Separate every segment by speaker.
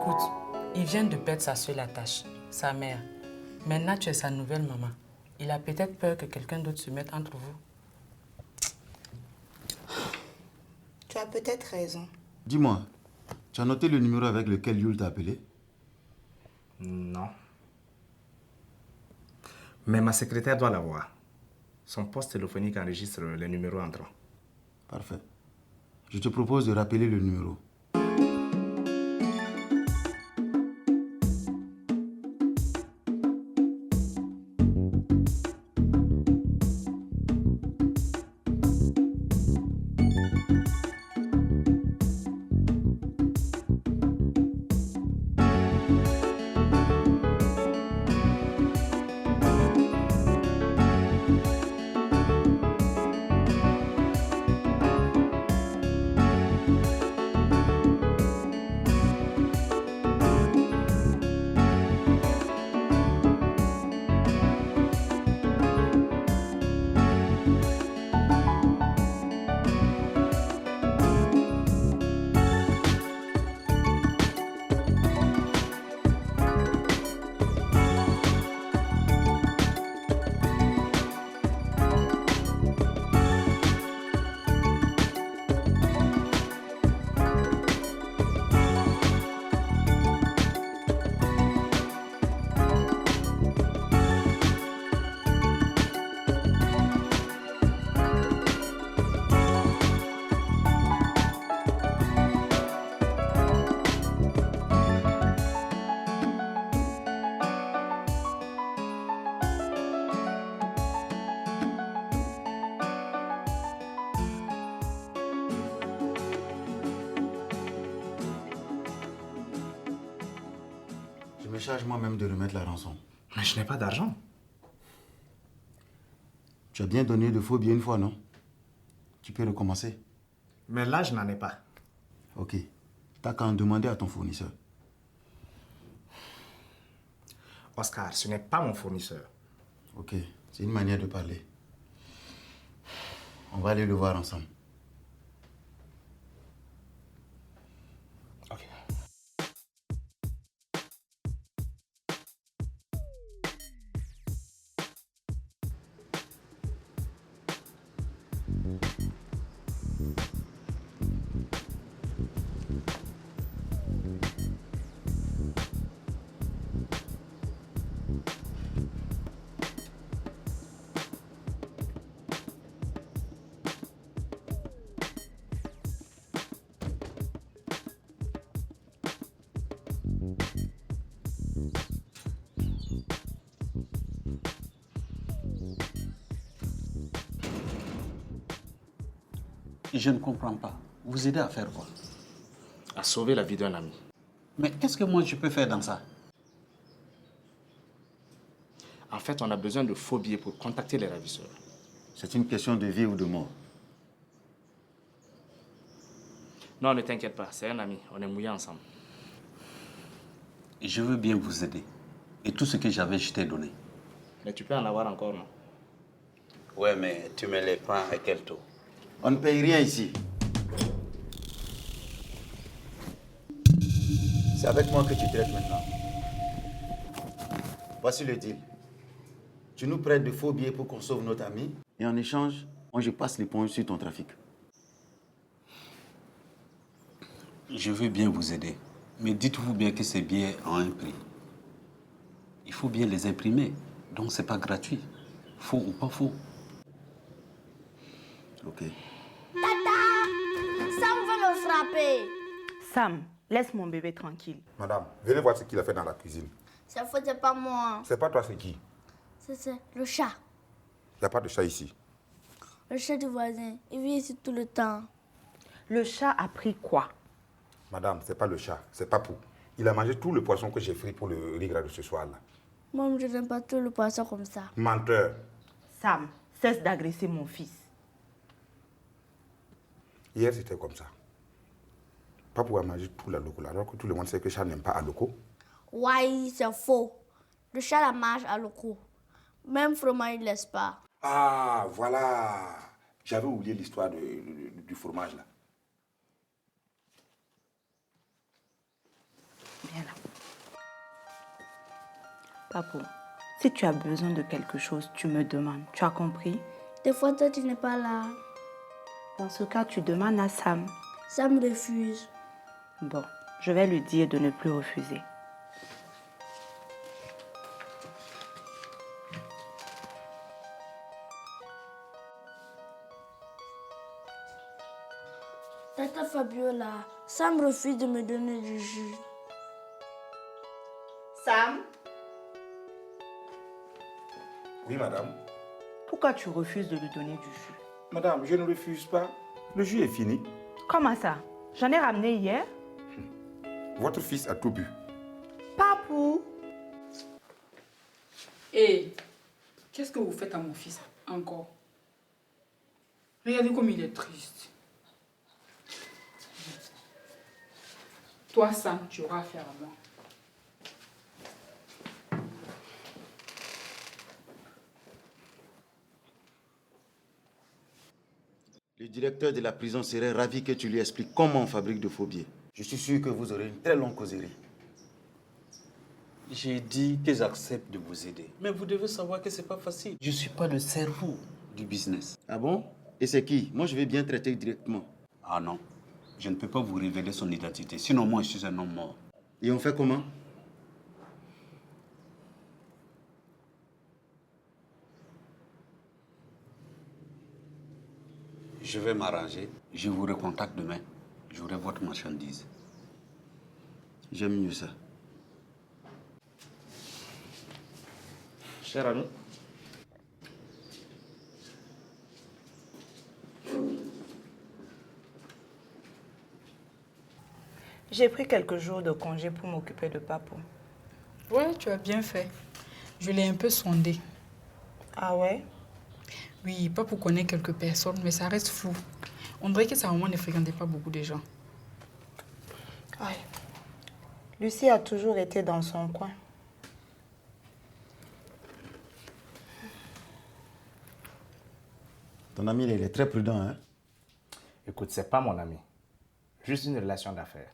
Speaker 1: Écoute, il vient de perdre sa seule attache, sa mère. Maintenant, tu es sa nouvelle maman. Il a peut-être peur que quelqu'un d'autre se mette entre vous.
Speaker 2: Tu as peut-être raison.
Speaker 3: Dis-moi, tu as noté le numéro avec lequel Yul t'a appelé?
Speaker 4: Non. Mais ma secrétaire doit l'avoir. Son poste téléphonique enregistre les numéros entrants.
Speaker 3: Parfait. Je te propose de rappeler le numéro. Je me charge moi-même de remettre la rançon.
Speaker 4: Mais je n'ai pas d'argent.
Speaker 3: Tu as bien donné de faux billets une fois, non? Tu peux recommencer.
Speaker 4: Mais là, je n'en ai pas.
Speaker 3: Ok. T'as qu'à en demander à ton fournisseur.
Speaker 4: Oscar, ce n'est pas mon fournisseur.
Speaker 3: Ok. C'est une manière de parler. On va aller le voir ensemble.
Speaker 4: Ok.
Speaker 5: Je ne comprends pas. Vous aidez à faire quoi?
Speaker 4: À sauver la vie d'un ami.
Speaker 5: Mais qu'est-ce que moi je peux faire dans ça?
Speaker 4: En fait, on a besoin de faux billets pour contacter les ravisseurs.
Speaker 3: C'est une question de vie ou de mort.
Speaker 4: Non, ne t'inquiète pas, c'est un ami. On est mouillés ensemble.
Speaker 5: Je veux bien vous aider. Et tout ce que j'avais, je t'ai donné.
Speaker 4: Mais tu peux en avoir encore, non?
Speaker 5: Ouais, mais tu me les prends à quel taux?
Speaker 3: On ne paye rien ici. C'est avec moi que tu traites maintenant. Voici le deal. Tu nous prêtes de faux billets pour qu'on sauve notre ami. Et en échange, moi je passe l'éponge sur ton trafic.
Speaker 5: Je veux bien vous aider. Mais dites-vous bien que ces billets ont un prix. Il faut bien les imprimer. Donc c'est pas gratuit. Faux ou pas faux.
Speaker 3: Ok.
Speaker 6: Sam veut me frapper.
Speaker 7: Sam, laisse mon bébé tranquille.
Speaker 8: Madame, venez voir ce qu'il a fait dans la cuisine.
Speaker 6: Cette fois, c'est pas moi.
Speaker 8: C'est pas toi, c'est qui?
Speaker 6: C'est le chat.
Speaker 8: Il n'y a pas de chat ici.
Speaker 6: Le chat du voisin. Il vient ici tout le temps.
Speaker 7: Le chat a pris quoi?
Speaker 8: Madame, c'est pas le chat, c'est Papou. Il a mangé tout le poisson que j'ai frit pour le riz gras de ce soir-là.
Speaker 6: Moi, je n'aime pas tout le poisson comme ça.
Speaker 8: Menteur.
Speaker 7: Sam, cesse d'agresser mon fils.
Speaker 8: Hier, c'était comme ça. Papou a mangé tout la loco, alors que tout le monde sait que le chat n'aime pas à loco.
Speaker 6: Ouais, c'est faux. Le chat la mange à l'eau. Même fromage, il ne laisse pas.
Speaker 8: Ah, voilà. J'avais oublié l'histoire du fromage, là.
Speaker 7: Bien Papou, si tu as besoin de quelque chose, tu me demandes. Tu as compris?
Speaker 6: Des fois, toi, tu n'es pas là.
Speaker 7: Dans ce cas, tu demandes à Sam.
Speaker 6: Sam refuse.
Speaker 7: Bon, je vais lui dire de ne plus refuser.
Speaker 6: Tata Fabiola, Sam refuse de me donner du jus.
Speaker 7: Sam?
Speaker 8: Oui, madame.
Speaker 7: Pourquoi tu refuses de lui donner du jus?
Speaker 8: Madame, je ne refuse pas. Le jus est fini.
Speaker 7: Comment ça? J'en ai ramené hier.
Speaker 8: Votre fils a tout bu.
Speaker 7: Papou!
Speaker 9: Hé, qu'est-ce que vous faites à mon fils encore? Regardez comme il est triste. Toi, Sam, tu auras affaire à moi.
Speaker 3: Le directeur de la prison serait ravi que tu lui expliques comment on fabrique de faux billets. Je suis sûr que vous aurez une très longue causerie.
Speaker 5: J'ai dit que j'accepte de vous aider. Mais vous devez savoir que c'est pas facile. Je ne suis pas le cerveau du business.
Speaker 3: Ah bon? Et c'est qui? Moi, je vais bien traiter directement.
Speaker 5: Ah non, je ne peux pas vous révéler son identité. Sinon, moi, je suis un homme mort.
Speaker 3: Et on fait comment?
Speaker 5: Je vais m'arranger. Je vous recontacte demain. J'aurai votre marchandise.
Speaker 3: J'aime mieux ça.
Speaker 4: Cher ami,
Speaker 7: J'ai pris quelques jours de congé pour m'occuper de Papou.
Speaker 9: Ouais, tu as bien fait. Je l'ai un peu sondé.
Speaker 7: Ah ouais?
Speaker 9: Oui, pas pour connaître quelques personnes, mais ça reste flou. On dirait que sa maman ne fréquentait pas beaucoup de gens.
Speaker 7: Ouais. Lucie a toujours été dans son coin.
Speaker 3: Ton ami, il est très prudent, hein?
Speaker 4: écoute, c'est pas mon ami. Juste une relation d'affaires.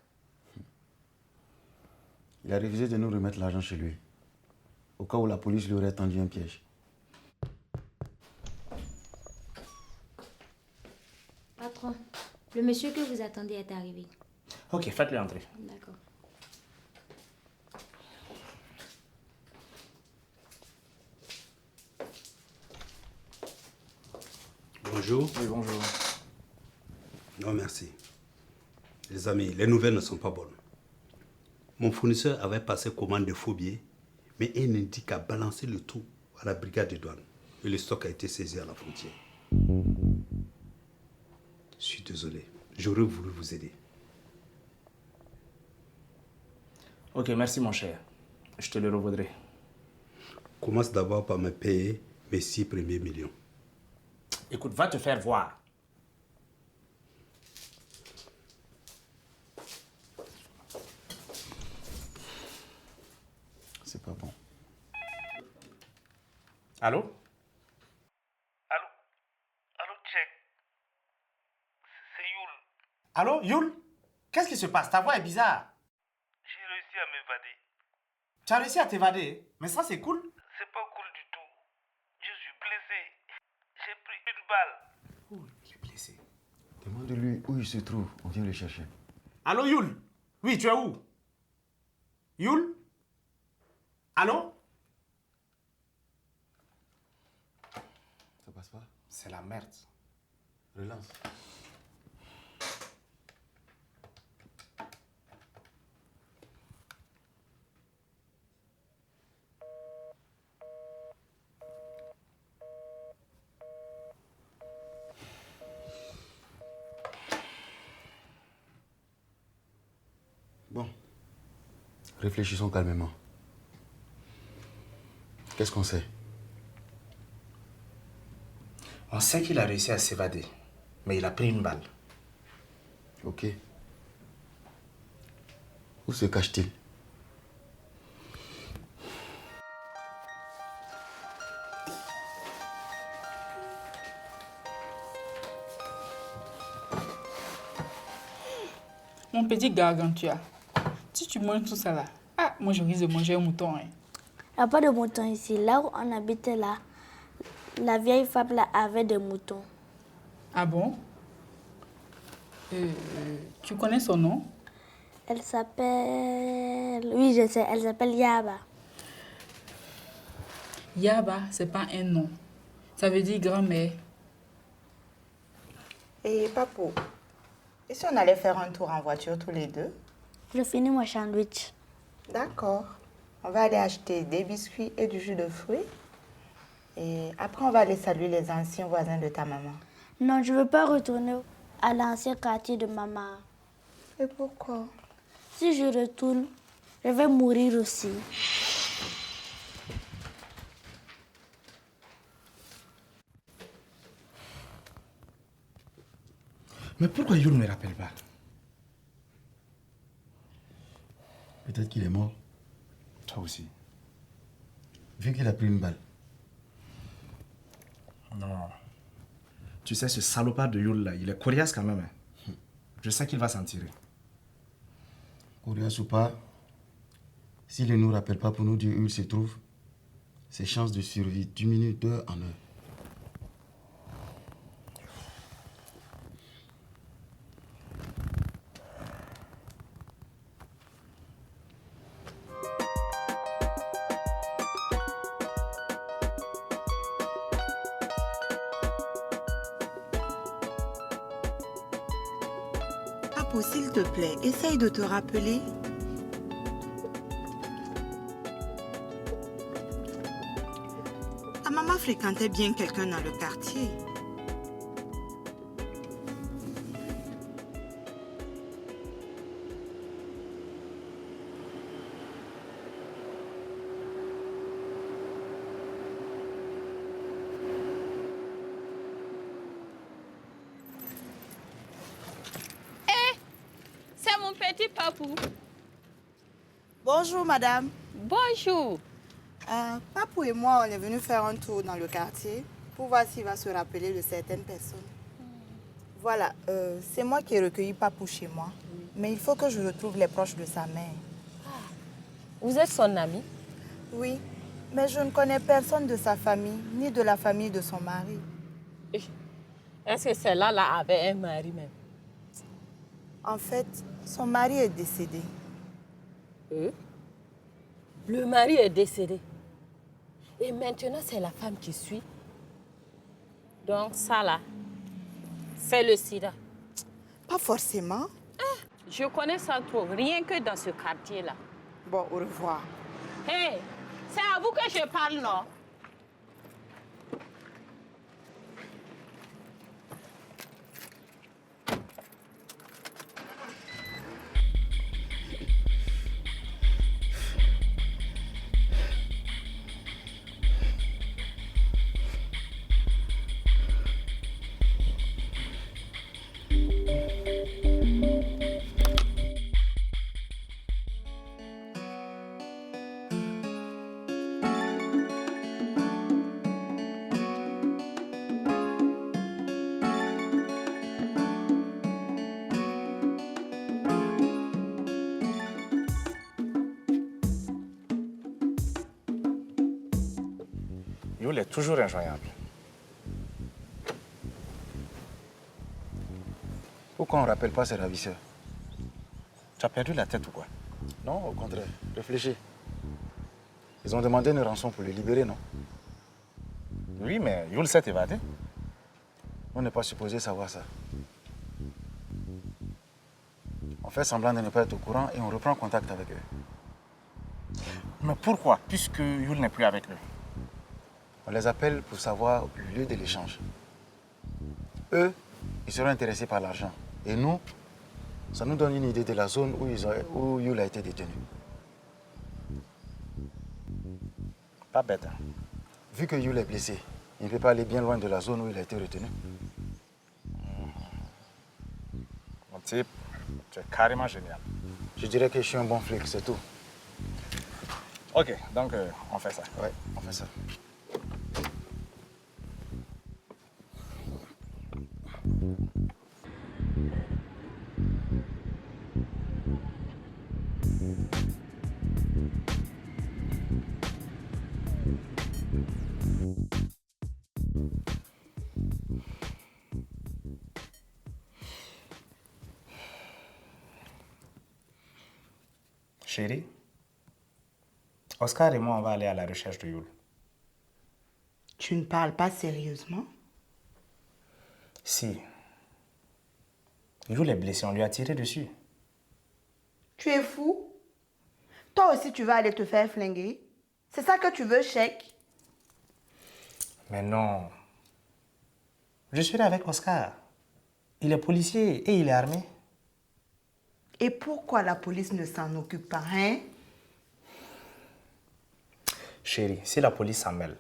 Speaker 3: Il a refusé de nous remettre l'argent chez lui. Au cas où la police lui aurait tendu un piège.
Speaker 10: Patron, le monsieur que vous attendez est arrivé.
Speaker 4: Ok, faites-le entrer.
Speaker 10: D'accord.
Speaker 5: Bonjour.
Speaker 4: Oui, bonjour.
Speaker 5: Non, merci. Les amis, les nouvelles ne sont pas bonnes. Mon fournisseur avait passé commande de faux billets, mais il n'indique qu'à balancer le tout à la brigade de douane. Et le stock a été saisi à la frontière. Je suis désolé. J'aurais voulu vous aider.
Speaker 4: Ok, merci mon cher. Je te le revaudrai.
Speaker 5: Commence d'abord par me payer mes 6 premiers millions.
Speaker 4: Écoute, va te faire voir.
Speaker 3: C'est pas bon.
Speaker 4: Allô?
Speaker 11: Allô, check. C'est Yul.
Speaker 4: Allô, Yul? Qu'est-ce qui se passe? Ta voix est bizarre.
Speaker 11: J'ai réussi à m'évader.
Speaker 4: Tu as réussi à t'évader? Mais ça, c'est cool.
Speaker 11: C'est pas cool du tout. Je suis blessé. J'ai pris une balle.
Speaker 4: Oh, il est blessé.
Speaker 3: Demande-lui où il se trouve. On vient le chercher.
Speaker 4: Allô, Yul? Oui, tu es où? Yul? Allô?
Speaker 3: Ça passe pas?
Speaker 4: C'est la merde.
Speaker 3: Relance. Bon. Réfléchissons calmement. Qu'est-ce qu'on sait?
Speaker 4: On sait qu'il a réussi à s'évader, mais il a pris une balle.
Speaker 3: Ok. Où se cache-t-il?
Speaker 9: Mon petit gargantua, si tu manges tout ça là, moi je risque de manger un mouton. Hein.
Speaker 6: Il n'y a pas de moutons ici. Là où on habitait là, la vieille femme là avait des moutons.
Speaker 9: Ah bon? Tu connais son nom?
Speaker 6: Elle s'appelle... Oui, je sais. Elle s'appelle Yaba.
Speaker 9: Yaba, c'est pas un nom. Ça veut dire grand-mère.
Speaker 2: Et Papou, et si on allait faire un tour en voiture tous les deux?
Speaker 6: Je finis mon sandwich.
Speaker 2: D'accord. On va aller acheter des biscuits et du jus de fruits. Et après, on va aller saluer les anciens voisins de ta maman.
Speaker 6: Non, je ne veux pas retourner à l'ancien quartier de maman.
Speaker 2: Et pourquoi?
Speaker 6: Si je retourne, je vais mourir aussi.
Speaker 4: Mais pourquoi Yul ne me rappelle pas?
Speaker 3: Peut-être qu'il est mort.
Speaker 4: Toi aussi.
Speaker 3: Vu qu'il a pris une balle.
Speaker 4: Non. Tu sais, ce salopard de Yul là, il est coriace quand même. Hein. Je sais qu'il va s'en tirer.
Speaker 3: Coriace ou pas, s'il ne nous rappelle pas pour nous dire où il se trouve, ses chances de survie diminuent d'heure en heure.
Speaker 2: Papou, s'il te plaît, essaye de te rappeler. Ta maman fréquentait bien quelqu'un dans le quartier.
Speaker 12: C'est mon petit papou.
Speaker 2: Bonjour, madame.
Speaker 12: Bonjour.
Speaker 2: Papou et moi, on est venus faire un tour dans le quartier pour voir s'il va se rappeler de certaines personnes. Voilà, c'est moi qui ai recueilli Papou chez moi. Mais il faut que je retrouve les proches de sa mère.
Speaker 12: Vous êtes son ami?
Speaker 2: Oui, mais je ne connais personne de sa famille, ni de la famille de son mari.
Speaker 12: Est-ce que celle-là avait un mari même?
Speaker 2: En fait, son mari est décédé.
Speaker 12: Le mari est décédé. Et maintenant, c'est la femme qui suit. Donc ça là, c'est le sida.
Speaker 2: Pas forcément.
Speaker 12: Je connais ça trop, rien que dans ce quartier-là.
Speaker 2: Bon, au revoir.
Speaker 12: Hé, c'est à vous que je parle, non?
Speaker 4: Yul est toujours injoignable.
Speaker 3: Pourquoi on ne rappelle pas ses ravisseurs?
Speaker 4: Tu as perdu la tête ou quoi?
Speaker 3: Non, au contraire. Réfléchis. Ils ont demandé une rançon pour le libérer, non?
Speaker 4: Oui, mais Yul s'est évadé.
Speaker 3: On n'est pas supposé savoir ça. On fait semblant de ne pas être au courant et on reprend contact avec eux.
Speaker 4: Mais pourquoi, puisque Yul n'est plus avec eux?
Speaker 3: On les appelle pour savoir le lieu de l'échange. Eux, ils seront intéressés par l'argent. Et nous, ça nous donne une idée de la zone où Yul a été détenu.
Speaker 4: Pas bête, hein?
Speaker 3: Vu que Yul est blessé, il ne peut pas aller bien loin de la zone où il a été retenu.
Speaker 4: Mon type, tu es carrément génial.
Speaker 3: Je dirais que je suis un bon flic, c'est tout.
Speaker 4: Ok, donc on fait ça.
Speaker 3: Ouais, on fait ça.
Speaker 4: Chérie, Oscar et moi, on va aller à la recherche de Yul.
Speaker 2: Tu ne parles pas sérieusement?
Speaker 4: Si. Yul est blessé, on lui a tiré dessus.
Speaker 2: Tu es fou? Toi aussi, tu vas aller te faire flinguer? C'est ça que tu veux, Sheikh?
Speaker 4: Mais non. Je suis là avec Oscar. Il est policier et il est armé.
Speaker 2: Et pourquoi la police ne s'en occupe pas, hein?
Speaker 4: Chérie, si la police s'en mêle,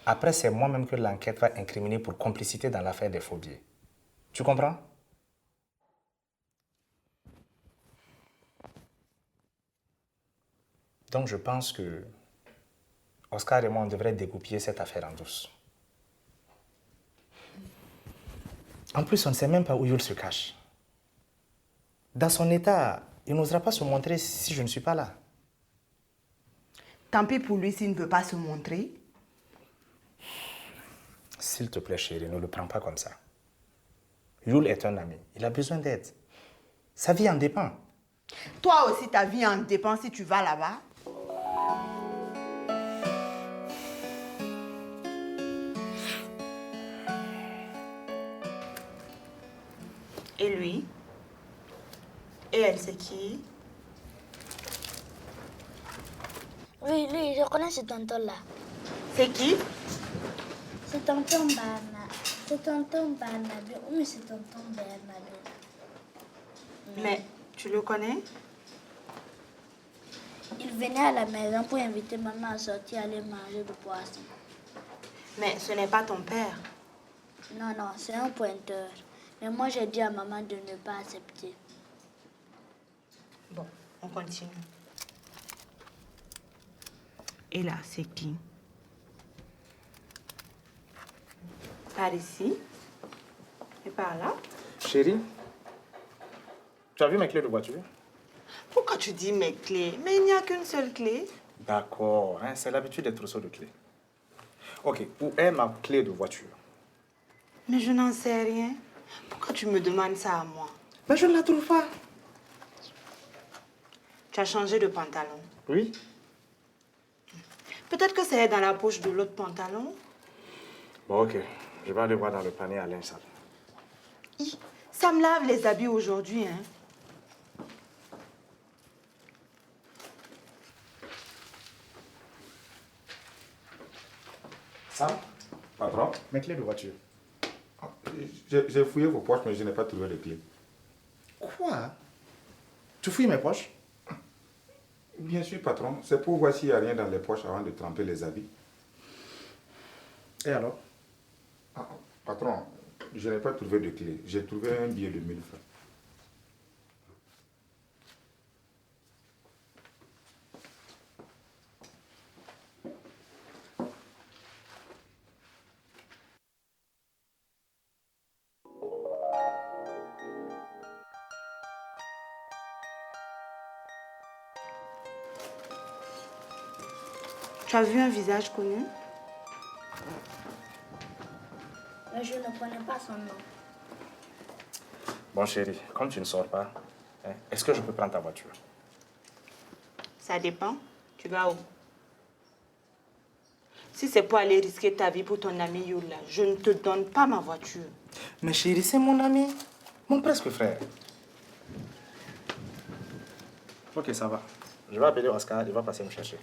Speaker 4: après c'est moi-même que l'enquête va incriminer pour complicité dans l'affaire des faux billets. Tu comprends? Donc je pense que Oscar et moi, on devrait dégoupiller cette affaire en douce. En plus, on ne sait même pas où Yul se cache. Dans son état, il n'osera pas se montrer si je ne suis pas là.
Speaker 2: Tant pis pour lui s'il ne veut pas se montrer.
Speaker 4: S'il te plaît, chérie, ne le prends pas comme ça. Yul est un ami. Il a besoin d'aide. Sa vie en dépend.
Speaker 2: Toi aussi, ta vie en dépend si tu vas là-bas. Et lui? Et elle, c'est qui?
Speaker 6: Oui, lui, je connais ce tonton-là.
Speaker 2: C'est qui?
Speaker 6: C'est tonton Barnaby. C'est tonton Barnaby. Oui, c'est tonton Barnaby.
Speaker 2: Mais tu le connais?
Speaker 6: Il venait à la maison pour inviter maman à sortir aller manger du poisson.
Speaker 2: Mais ce n'est pas ton père.
Speaker 6: Non, non, c'est un pointeur. Mais moi, j'ai dit à maman de ne pas accepter.
Speaker 2: Bon, on continue. Et là, c'est qui? Par ici. Et par là.
Speaker 4: Chérie, tu as vu mes clés de voiture?
Speaker 2: Pourquoi tu dis mes clés? Mais il n'y a qu'une seule clé.
Speaker 4: D'accord, hein, c'est l'habitude des trousseaux de clés. Ok, où est ma clé de voiture?
Speaker 2: Mais je n'en sais rien. Pourquoi tu me demandes ça à moi?
Speaker 4: Mais je ne la trouve pas.
Speaker 2: Tu as changé de pantalon.
Speaker 4: Oui.
Speaker 2: Peut-être que c'est dans la poche de l'autre pantalon.
Speaker 4: Bon, ok. Je vais aller voir dans le panier à linge sale.
Speaker 2: Ça me lave les habits aujourd'hui, hein.
Speaker 4: Sam?
Speaker 8: Patron?
Speaker 4: Mes clés de voiture.
Speaker 8: J'ai fouillé vos poches, mais je n'ai pas trouvé les clés.
Speaker 4: Quoi? Tu fouilles mes poches?
Speaker 8: Bien sûr, patron. C'est pour voir s'il n'y a rien dans les poches avant de tremper les habits.
Speaker 4: Et alors?
Speaker 8: Ah, patron, je n'ai pas trouvé de clés. J'ai trouvé un billet de 1000 francs.
Speaker 2: Tu as vu un visage connu?
Speaker 6: Mais je ne connais pas son nom.
Speaker 4: Bon, chérie, comme tu ne sors pas, hein, est-ce que je peux prendre ta voiture?
Speaker 2: Ça dépend. Tu vas où? Si c'est pour aller risquer ta vie pour ton ami Yula, je ne te donne pas ma voiture.
Speaker 4: Mais chérie, c'est mon ami. Mon presque frère. Ok, ça va. Je vais appeler Oscar, il va passer me chercher.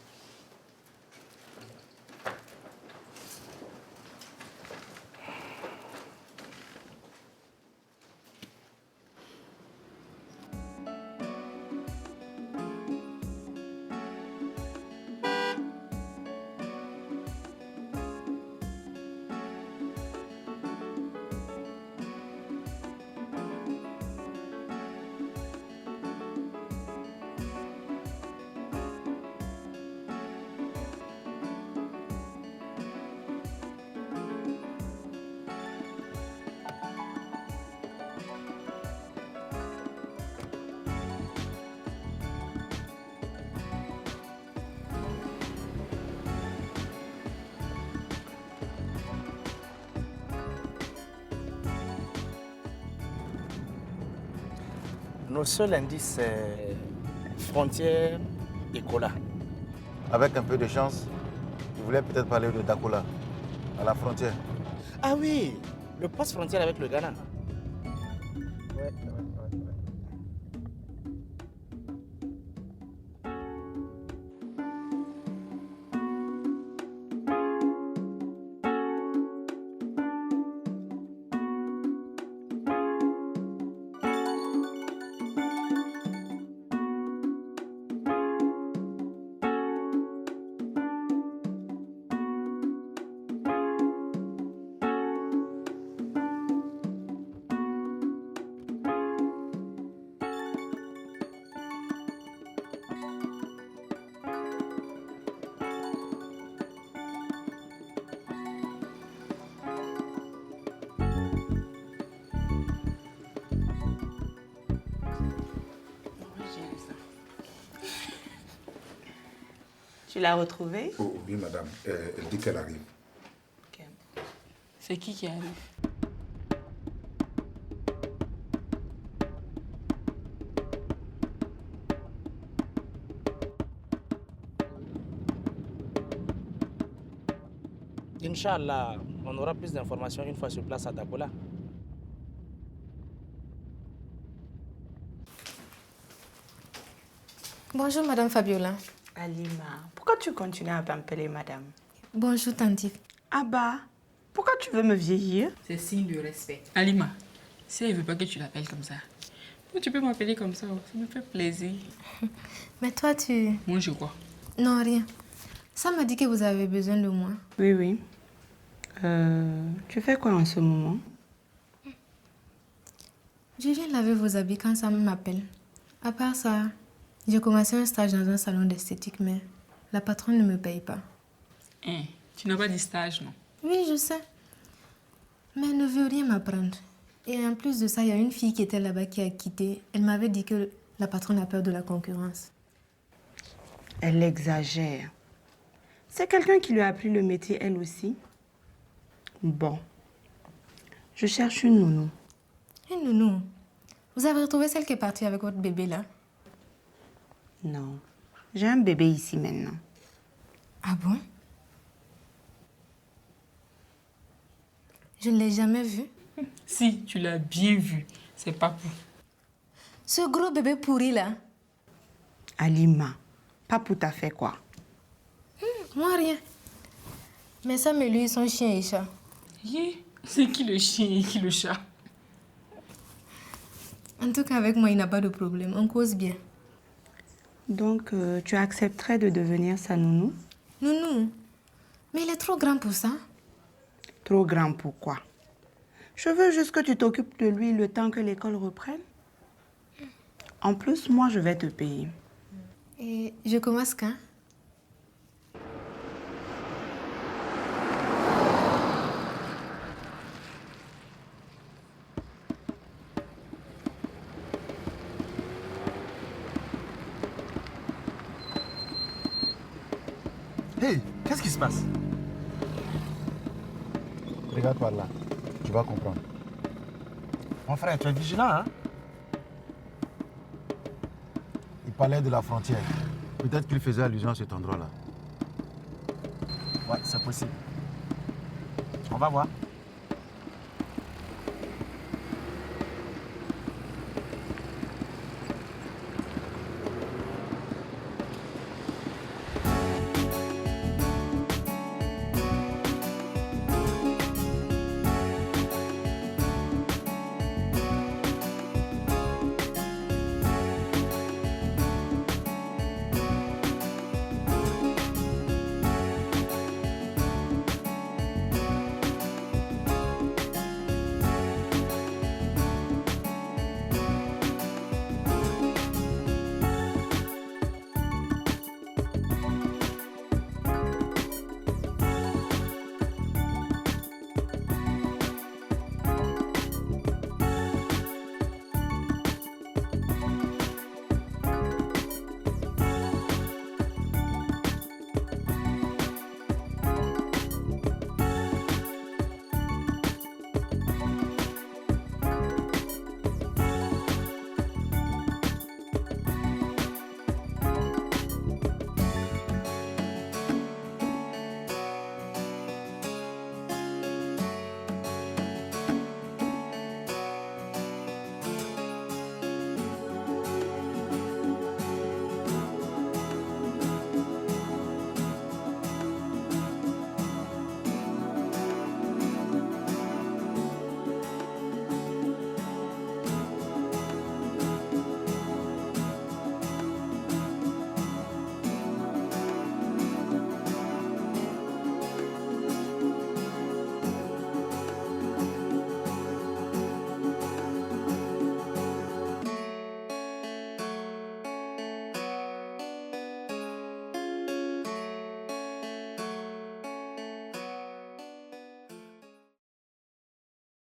Speaker 4: Nos seuls indices, c'est frontière et Kola.
Speaker 3: Avec un peu de chance, il voulait peut-être parler de Dakola, à la frontière.
Speaker 4: Ah oui, le poste frontière avec le Ghana.
Speaker 2: Tu l'as retrouvée?
Speaker 8: Oh, oui, madame. Elle dit qu'elle arrive.
Speaker 9: C'est qui arrive?
Speaker 4: Inch'Allah, on aura plus d'informations une fois sur place à Dakola.
Speaker 13: Bonjour, Madame Fabiola.
Speaker 2: Alima, pourquoi tu continues à m'appeler madame?
Speaker 13: Bonjour, Tanti.
Speaker 2: Abba, pourquoi tu veux me vieillir?
Speaker 9: C'est signe de respect. Alima, si elle veut pas que tu l'appelles comme ça, tu peux m'appeler comme ça, ça me fait plaisir.
Speaker 13: Mais toi, tu...
Speaker 9: Moi, je crois.
Speaker 13: Non, rien. Ça m'a dit que vous avez besoin de moi.
Speaker 2: Oui, oui. Tu fais quoi en ce moment?
Speaker 13: Je viens laver vos habits quand Sam m'appelle. À part ça, j'ai commencé un stage dans un salon d'esthétique, mais la patronne ne me paye pas.
Speaker 9: Hein, tu n'as pas dit stage, non?
Speaker 13: Oui, je sais. Mais elle ne veut rien m'apprendre. Et en plus de ça, il y a une fille qui était là-bas qui a quitté. Elle m'avait dit que la patronne a peur de la concurrence.
Speaker 2: Elle exagère. C'est quelqu'un qui lui a appris le métier, elle aussi. Bon. Je cherche une nounou.
Speaker 13: Une nounou? Vous avez retrouvé celle qui est partie avec votre bébé, là?
Speaker 2: Non. J'ai un bébé ici maintenant.
Speaker 13: Ah bon? Je ne l'ai jamais vu.
Speaker 9: Si, tu l'as bien vu. C'est Papou.
Speaker 13: Ce gros bébé pourri, là?
Speaker 2: Alima, Papou t'a fait quoi?
Speaker 13: Moi, rien. Mais ça, mais lui, son chien et chat.
Speaker 9: C'est qui le chien et qui le chat?
Speaker 13: En tout cas, avec moi, il n'a pas de problème. On cause bien.
Speaker 2: Donc, tu accepterais de devenir sa nounou?
Speaker 13: Nounou? Mais il est trop grand pour ça.
Speaker 2: Trop grand pour quoi? Je veux juste que tu t'occupes de lui le temps que l'école reprenne. En plus, moi, je vais te payer.
Speaker 13: Et je commence quand?
Speaker 3: Hey, qu'est-ce qui se passe? Regarde par là, tu vas comprendre.
Speaker 4: Mon frère, tu es vigilant, hein?
Speaker 3: Il parlait de la frontière. Peut-être qu'il faisait allusion à cet endroit-là.
Speaker 4: Ouais, c'est possible. On va voir.